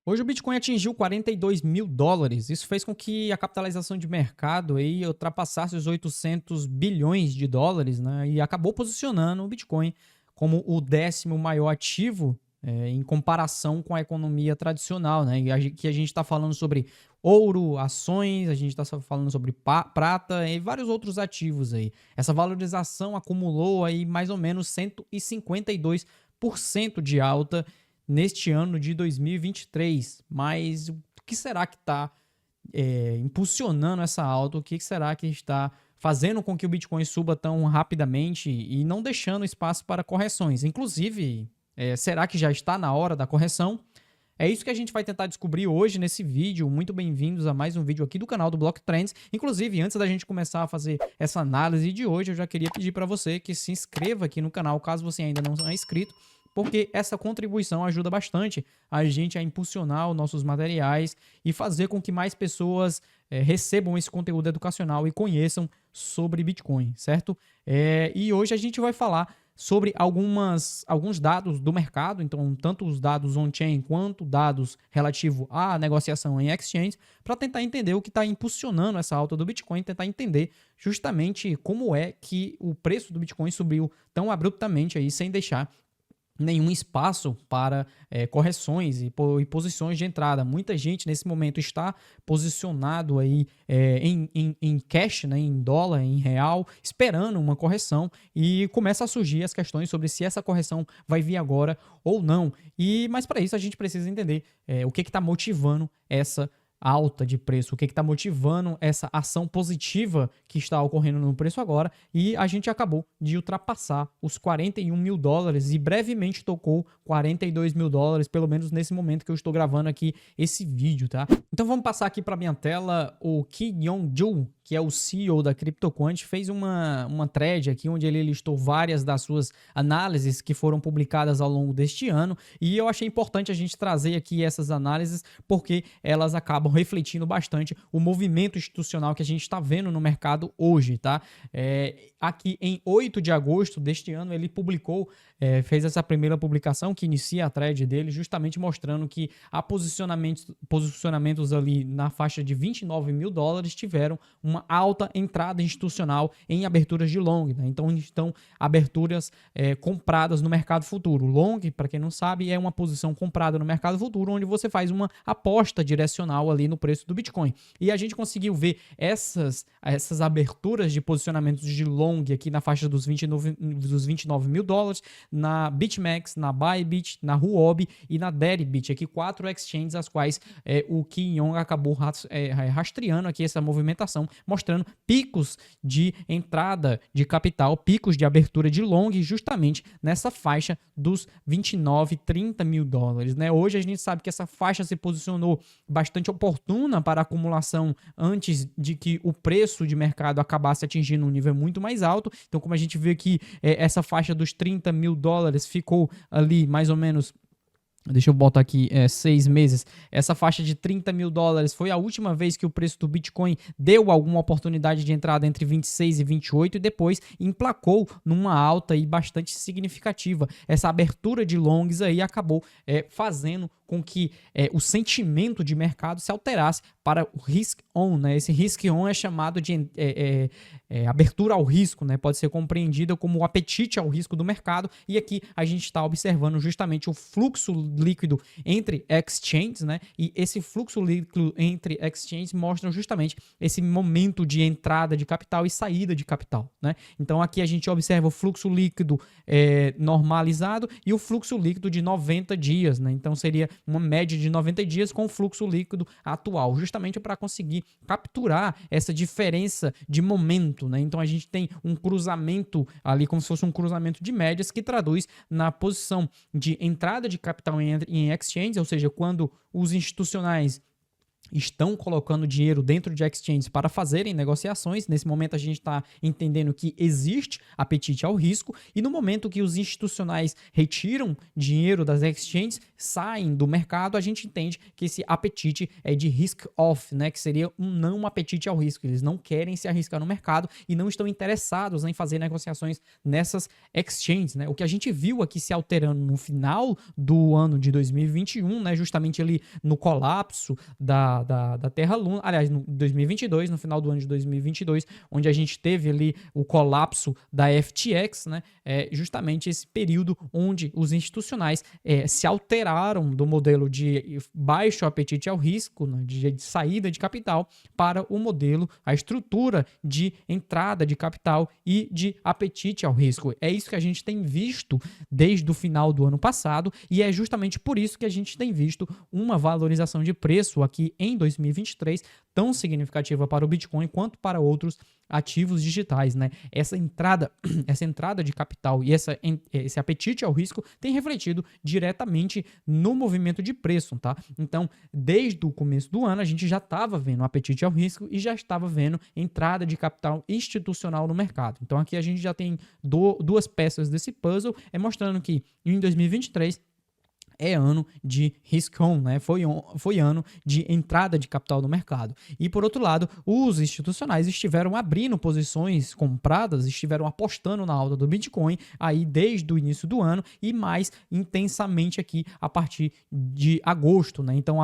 Hoje o Bitcoin atingiu 42 mil dólares. Isso fez com que a capitalização de mercado aí ultrapassasse os 800 bilhões de dólares, né? E acabou posicionando o Bitcoin como o 10º maior ativo em comparação com a economia tradicional, né? E que a gente está falando sobre ouro, ações, a gente está falando sobre prata e vários outros ativos aí. Essa valorização acumulou aí mais ou menos 152% de alta neste ano de 2023. Mas o que será que está impulsionando essa alta? O que será que está fazendo com que o Bitcoin suba tão rapidamente e não deixando espaço para correções? Inclusive, será que já está na hora da correção? É isso que a gente vai tentar descobrir hoje nesse vídeo. Muito bem-vindos a mais um vídeo aqui do canal do Block Trends. Inclusive, antes da gente começar a fazer essa análise de hoje, eu já queria pedir para você que se inscreva aqui no canal, caso você ainda não é inscrito, porque essa contribuição ajuda bastante a gente a impulsionar os nossos materiais e fazer com que mais pessoas recebam esse conteúdo educacional e conheçam sobre Bitcoin, certo? E hoje a gente vai falar sobre alguns dados do mercado, então tanto os dados on-chain quanto dados relativos à negociação em exchange, para tentar entender o que está impulsionando essa alta do Bitcoin, tentar entender justamente como é que o preço do Bitcoin subiu tão abruptamente aí, sem deixar nenhum espaço para correções e posições de entrada. Muita gente nesse momento está posicionado aí em cash, né, em dólar, em real, esperando uma correção, e começa a surgir as questões sobre se essa correção vai vir agora ou não. Mas para isso a gente precisa entender o que está motivando essa alta de preço, o que está motivando essa ação positiva que está ocorrendo no preço agora, e a gente acabou de ultrapassar os 41 mil dólares e brevemente tocou 42 mil dólares, pelo menos nesse momento que eu estou gravando aqui esse vídeo, tá? Então vamos passar aqui para minha tela. O Ki Young-ju, que é o CEO da CryptoQuant, fez uma thread aqui onde ele listou várias das suas análises que foram publicadas ao longo deste ano, e eu achei importante a gente trazer aqui essas análises porque elas acabam refletindo bastante o movimento institucional que a gente está vendo no mercado hoje, tá? Aqui em 8 de agosto deste ano ele publicou, fez essa primeira publicação que inicia a thread dele, justamente mostrando que há posicionamentos ali na faixa de 29 mil dólares tiveram uma alta entrada institucional em aberturas de long, né? Então estão aberturas compradas no mercado futuro. Long, para quem não sabe, é uma posição comprada no mercado futuro onde você faz uma aposta direcional ali no preço do Bitcoin. E a gente conseguiu ver essas aberturas de posicionamentos de long aqui na faixa dos 29 mil dólares, na BitMEX, na Bybit, na Huobi e na Deribit, aqui 4 exchanges as quais o Ki Young acabou rastreando aqui essa movimentação, mostrando picos de entrada de capital, picos de abertura de long justamente nessa faixa dos 29, 30 mil dólares, né? Hoje a gente sabe que essa faixa se posicionou bastante oportuna para acumulação antes de que o preço de mercado acabasse atingindo um nível muito mais alto. Então, como a gente vê aqui, essa faixa dos 30 mil dólares ficou ali mais ou menos. Deixa eu botar aqui 6 meses. Essa faixa de 30 mil dólares foi a última vez que o preço do Bitcoin deu alguma oportunidade de entrada entre 26 e 28 e depois emplacou numa alta aí bastante significativa. Essa abertura de longs aí acabou fazendo com que o sentimento de mercado se alterasse para o risk on, né? Esse risk on é chamado de abertura ao risco, né? Pode ser compreendida como o apetite ao risco do mercado, e aqui a gente está observando justamente o fluxo líquido entre exchanges, né? E esse fluxo líquido entre exchanges mostra justamente esse momento de entrada de capital e saída de capital, né? Então aqui a gente observa o fluxo líquido normalizado e o fluxo líquido de 90 dias, né? Então seria uma média de 90 dias com o fluxo líquido atual, justamente para conseguir capturar essa diferença de momento, né? Então a gente tem um cruzamento ali, como se fosse um cruzamento de médias, que traduz na posição de entrada de capital em exchange, ou seja, quando os institucionais estão colocando dinheiro dentro de exchanges para fazerem negociações. Nesse momento a gente está entendendo que existe apetite ao risco, e no momento que os institucionais retiram dinheiro das exchanges, saem do mercado, a gente entende que esse apetite é de risk off, né? Que seria um não apetite ao risco. Eles não querem se arriscar no mercado e não estão interessados em fazer negociações nessas exchanges, né? O que a gente viu aqui se alterando no final do ano de 2021, né? Justamente ali no colapso da Terra Luna, aliás, no 2022, no final do ano de 2022, onde a gente teve ali o colapso da FTX, né? Justamente esse período onde os institucionais se alteraram do modelo de baixo apetite ao risco, né? de saída de capital, para o modelo, a estrutura de entrada de capital e de apetite ao risco. É isso que a gente tem visto desde o final do ano passado, e é justamente por isso que a gente tem visto uma valorização de preço aqui em 2023 tão significativa para o Bitcoin quanto para outros ativos digitais, né? Essa entrada de capital e esse apetite ao risco tem refletido diretamente no movimento de preço, tá? Então, desde o começo do ano, a gente já estava vendo apetite ao risco e já estava vendo entrada de capital institucional no mercado. Então, aqui a gente já tem duas peças desse puzzle, mostrando que em 2023 é ano de risk on, né? Foi ano de entrada de capital no mercado. E por outro lado, os institucionais estiveram abrindo posições compradas, estiveram apostando na alta do Bitcoin aí desde o início do ano e mais intensamente aqui a partir de agosto, né? Então,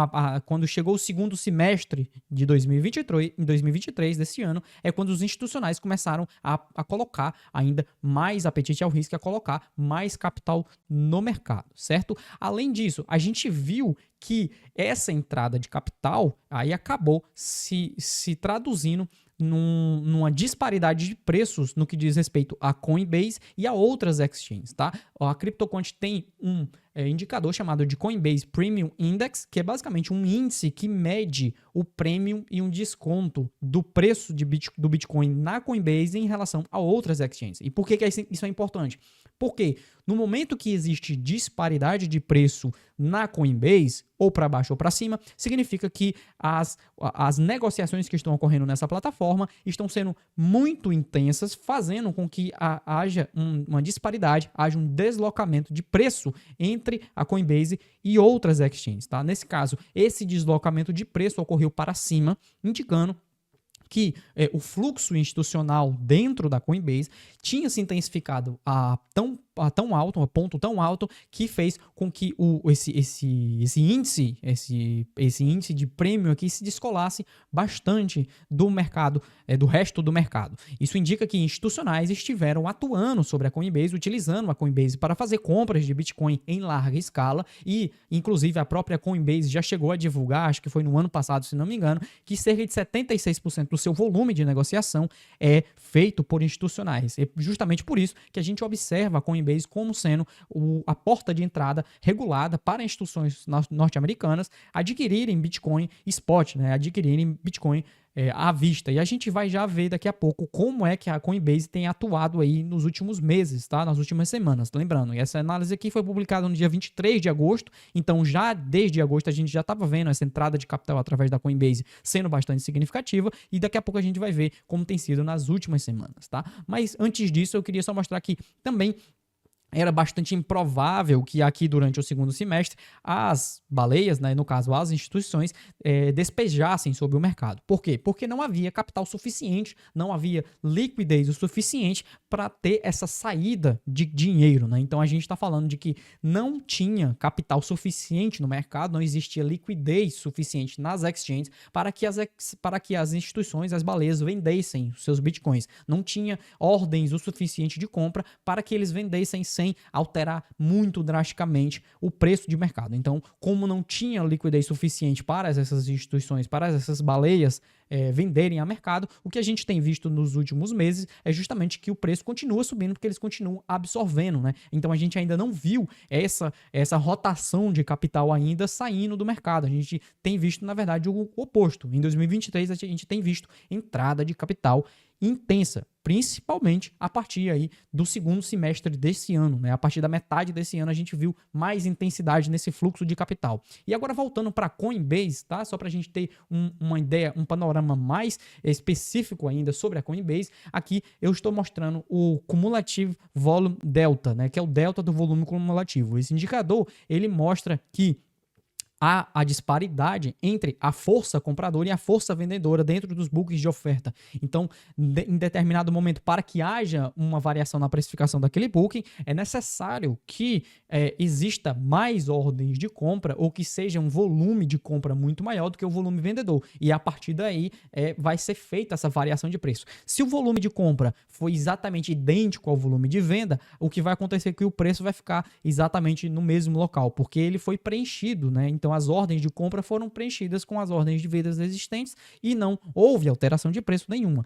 quando chegou o segundo semestre de 2023 desse ano, é quando os institucionais começaram a colocar ainda mais apetite ao risco, a colocar mais capital no mercado, certo? Além disso, a gente viu que essa entrada de capital aí acabou se traduzindo numa disparidade de preços no que diz respeito a Coinbase e a outras exchanges, tá? A CryptoQuant tem um indicador chamado de Coinbase Premium Index, que é basicamente um índice que mede o premium e um desconto do preço do Bitcoin na Coinbase em relação a outras exchanges. E por que isso é importante? Porque no momento que existe disparidade de preço na Coinbase, ou para baixo ou para cima, significa que as negociações que estão ocorrendo nessa plataforma estão sendo muito intensas, fazendo com que haja uma disparidade, haja um deslocamento de preço entre a Coinbase e outras exchanges, tá? Nesse caso, esse deslocamento de preço ocorreu para cima, indicando que o fluxo institucional dentro da Coinbase tinha se intensificado a ponto tão alto que fez com que esse índice de prêmio aqui se descolasse bastante do mercado, do resto do mercado. Isso indica que institucionais estiveram atuando sobre a Coinbase, utilizando a Coinbase para fazer compras de Bitcoin em larga escala, e inclusive a própria Coinbase já chegou a divulgar, acho que foi no ano passado, se não me engano, que cerca de 76% do seu volume de negociação é feito por institucionais. É justamente por isso que a gente observa a Coinbase como sendo a porta de entrada regulada para instituições norte-americanas adquirirem Bitcoin spot, né? Adquirirem Bitcoin à vista. E a gente vai já ver daqui a pouco como é que a Coinbase tem atuado aí nos últimos meses, tá? Nas últimas semanas. Lembrando, essa análise aqui foi publicada no dia 23 de agosto, então já desde agosto a gente já estava vendo essa entrada de capital através da Coinbase sendo bastante significativa, e daqui a pouco a gente vai ver como tem sido nas últimas semanas, tá? Mas antes disso eu queria só mostrar que também era bastante improvável que aqui durante o segundo semestre as baleias, né, no caso as instituições, despejassem sobre o mercado. Por quê? Porque não havia capital suficiente, não havia liquidez o suficiente para ter essa saída de dinheiro, né? Então a gente está falando de que não tinha capital suficiente no mercado, não existia liquidez suficiente nas exchanges para que as instituições, as baleias, vendessem os seus bitcoins. Não tinha ordens o suficiente de compra para que eles vendessem sem alterar muito drasticamente o preço de mercado. Então, como não tinha liquidez suficiente para essas instituições, para essas baleias venderem a mercado, o que a gente tem visto nos últimos meses é justamente que o preço continua subindo porque eles continuam absorvendo, né? Então a gente ainda não viu essa rotação de capital ainda saindo do mercado. A gente tem visto, na verdade, o oposto. Em 2023 a gente tem visto entrada de capital intensa, principalmente a partir aí do segundo semestre desse ano, né? A partir da metade desse ano a gente viu mais intensidade nesse fluxo de capital. E agora voltando para a Coinbase, tá? Só para a gente ter uma ideia, um panorama mais específico ainda sobre a Coinbase, aqui eu estou mostrando o Cumulative Volume Delta, né? Que é o delta do volume cumulativo. Esse indicador, ele mostra que há a disparidade entre a força compradora e a força vendedora dentro dos bookings de oferta. Então, em determinado momento, para que haja uma variação na precificação daquele booking, é necessário que exista mais ordens de compra ou que seja um volume de compra muito maior do que o volume vendedor. E a partir daí vai ser feita essa variação de preço. Se o volume de compra for exatamente idêntico ao volume de venda, o que vai acontecer é que o preço vai ficar exatamente no mesmo local, porque ele foi preenchido, né? Então, as ordens de compra foram preenchidas com as ordens de vendas existentes e não houve alteração de preço nenhuma.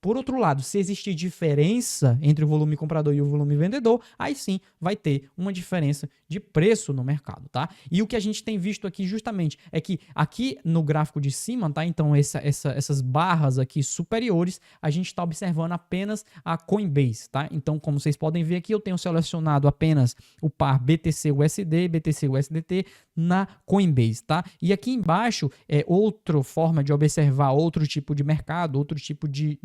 Por outro lado, se existir diferença entre o volume comprador e o volume vendedor, aí sim vai ter uma diferença de preço no mercado, tá? E o que a gente tem visto aqui justamente é que aqui no gráfico de cima, tá? Então essas barras aqui superiores, a gente está observando apenas a Coinbase, tá? Então, como vocês podem ver aqui, eu tenho selecionado apenas o par BTC-USD, BTC-USDT na Coinbase, tá? E aqui embaixo é outra forma de observar outro tipo de mercado, outro tipo de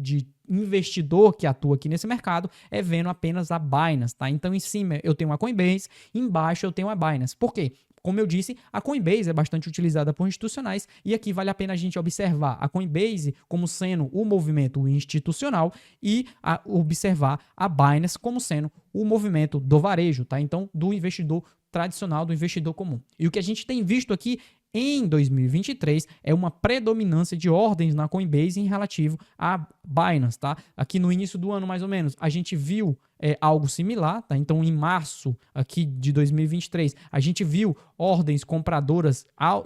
investidor que atua aqui nesse mercado, é vendo apenas a Binance, tá? Então, em cima eu tenho a Coinbase, embaixo eu tenho a Binance. Por quê? Como eu disse, a Coinbase é bastante utilizada por institucionais e aqui vale a pena a gente observar a Coinbase como sendo o movimento institucional e observar a Binance como sendo o movimento do varejo, tá? Então, do investidor tradicional, do investidor comum. E o que a gente tem visto aqui em 2023 é uma predominância de ordens na Coinbase em relativo à Binance, tá? Aqui no início do ano, mais ou menos, a gente viu algo similar, tá? Então, em março aqui de 2023, a gente viu ordens compradoras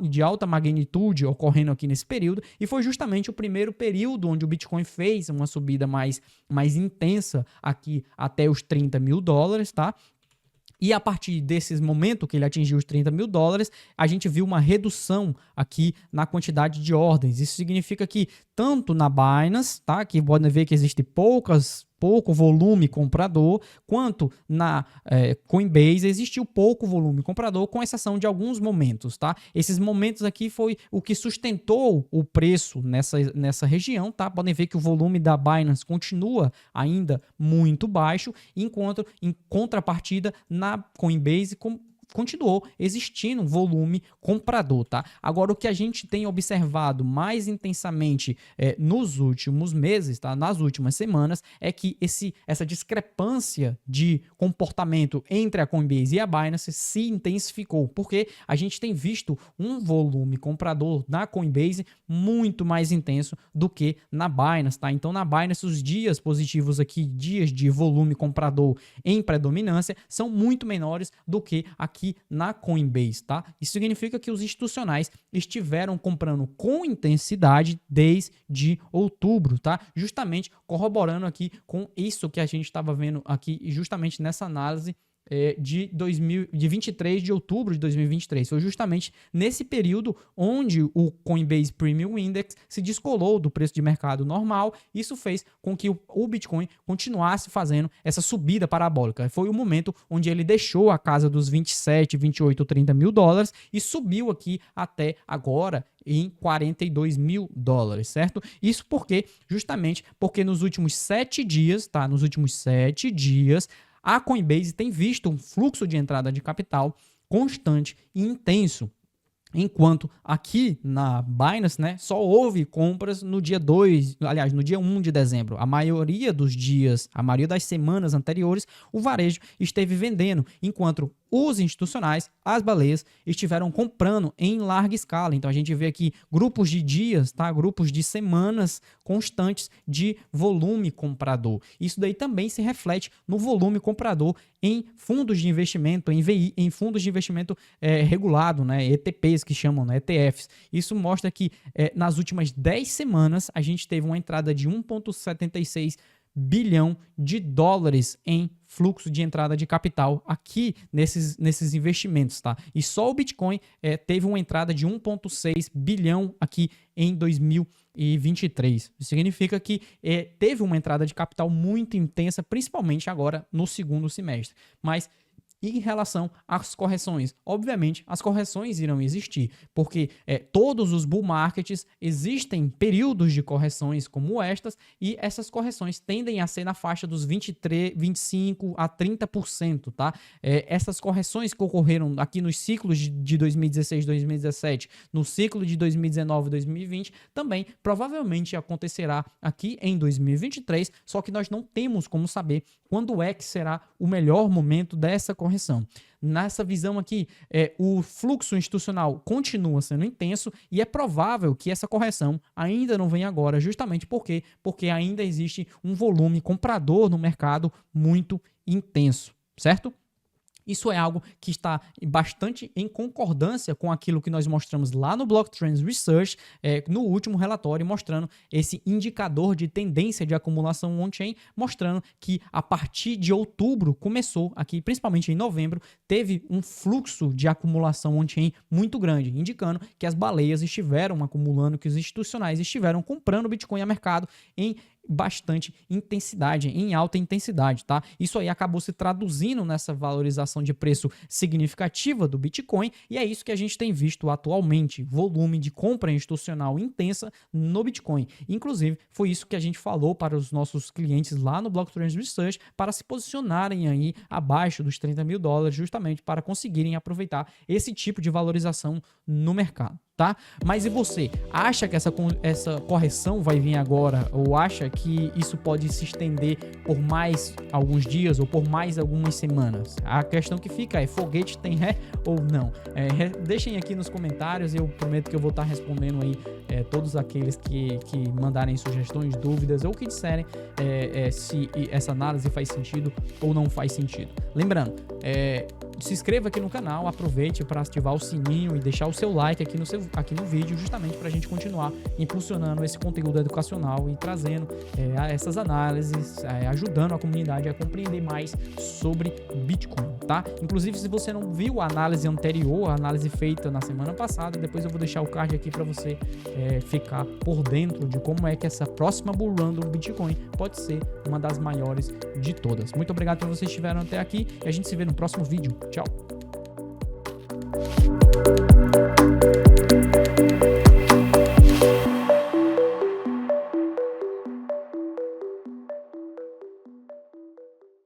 de alta magnitude ocorrendo aqui nesse período e foi justamente o primeiro período onde o Bitcoin fez uma subida mais intensa aqui até os $30 mil, tá? E a partir desses momentos que ele atingiu os $30 mil, a gente viu uma redução aqui na quantidade de ordens. Isso significa que tanto na Binance, tá, que podem ver que existe pouco volume comprador, quanto na Coinbase existiu pouco volume comprador, com exceção de alguns momentos, tá? Esses momentos aqui foi o que sustentou o preço nessa região, tá? Podem ver que o volume da Binance continua ainda muito baixo, enquanto em contrapartida na Coinbase continuou existindo um volume comprador, tá? Agora, o que a gente tem observado mais intensamente nos últimos meses, tá? Nas últimas semanas, é que essa discrepância de comportamento entre a Coinbase e a Binance se intensificou, porque a gente tem visto um volume comprador na Coinbase muito mais intenso do que na Binance, tá? Então, na Binance, os dias positivos aqui, dias de volume comprador em predominância, são muito menores do que aqui na Coinbase, tá? Isso significa que os institucionais estiveram comprando com intensidade desde outubro, tá? Justamente corroborando aqui com isso que a gente estava vendo aqui, justamente nessa análise de 23 de outubro de 2023. Foi justamente nesse período onde o Coinbase Premium Index se descolou do preço de mercado normal. Isso fez com que o Bitcoin continuasse fazendo essa subida parabólica. Foi o momento onde ele deixou a casa dos 27, 28, 30 mil dólares e subiu aqui até agora em $42 mil, certo? Isso justamente porque nos últimos 7 dias, tá? Nos últimos 7 dias, a Coinbase tem visto um fluxo de entrada de capital constante e intenso. Enquanto aqui na Binance, né, só houve compras no dia 2, aliás, no dia 1 de dezembro. A maioria dos dias, a maioria das semanas anteriores, o varejo esteve vendendo, enquanto os institucionais, as baleias, estiveram comprando em larga escala. Então a gente vê aqui grupos de dias, tá? Grupos de semanas constantes de volume comprador. Isso daí também se reflete no volume comprador em fundos de investimento, em fundos de investimento regulado, né? ETPs que chamam, né? ETFs. Isso mostra que nas últimas 10 semanas a gente teve uma entrada de 1,76 bilhão de dólares em fluxo de entrada de capital aqui nesses investimentos, tá? E só o Bitcoin teve uma entrada de 1,6 bilhão aqui em 2023. Isso significa que teve uma entrada de capital muito intensa, principalmente agora no segundo semestre. Mas em relação às correções, obviamente as correções irão existir, porque todos os bull markets existem períodos de correções como estas, e essas correções tendem a ser na faixa dos 23, 25 a 30%, tá? Essas correções que ocorreram aqui nos ciclos de 2016, 2017, no ciclo de 2019 e 2020, também provavelmente acontecerá aqui em 2023, só que nós não temos como saber quando é que será o melhor momento dessa correção. Nessa visão aqui, o fluxo institucional continua sendo intenso e é provável que essa correção ainda não venha agora, justamente porque ainda existe um volume comprador no mercado muito intenso, certo? Isso é algo que está bastante em concordância com aquilo que nós mostramos lá no Block Trends Research, no último relatório, mostrando esse indicador de tendência de acumulação on-chain, mostrando que a partir de outubro começou aqui, principalmente em novembro, teve um fluxo de acumulação on-chain muito grande, indicando que as baleias estiveram acumulando, que os institucionais estiveram comprando Bitcoin a mercado em bastante intensidade, em alta intensidade, tá? Isso aí acabou se traduzindo nessa valorização de preço significativa do Bitcoin, e é isso que a gente tem visto atualmente, volume de compra institucional intensa no Bitcoin. Inclusive, foi isso que a gente falou para os nossos clientes lá no Block Trends Research, para se posicionarem aí abaixo dos 30 mil dólares, justamente para conseguirem aproveitar esse tipo de valorização no mercado. Tá? Mas e você? Acha que essa correção vai vir agora? Ou acha que isso pode se estender por mais alguns dias ou por mais algumas semanas? A questão que fica é: foguete tem ré ou não? Deixem aqui nos comentários, eu prometo que eu vou estar respondendo aí todos aqueles que mandarem sugestões, dúvidas ou que disserem se essa análise faz sentido ou não faz sentido. Lembrando, se inscreva aqui no canal, aproveite para ativar o sininho e deixar o seu like aqui no vídeo, justamente para a gente continuar impulsionando esse conteúdo educacional e trazendo essas análises, ajudando a comunidade a compreender mais sobre Bitcoin, tá? Inclusive, se você não viu a análise anterior, a análise feita na semana passada, depois eu vou deixar o card aqui para você ficar por dentro de como é que essa próxima bull run do Bitcoin pode ser uma das maiores de todas. Muito obrigado por vocês que estiveram até aqui e a gente se vê no próximo vídeo. Tchau!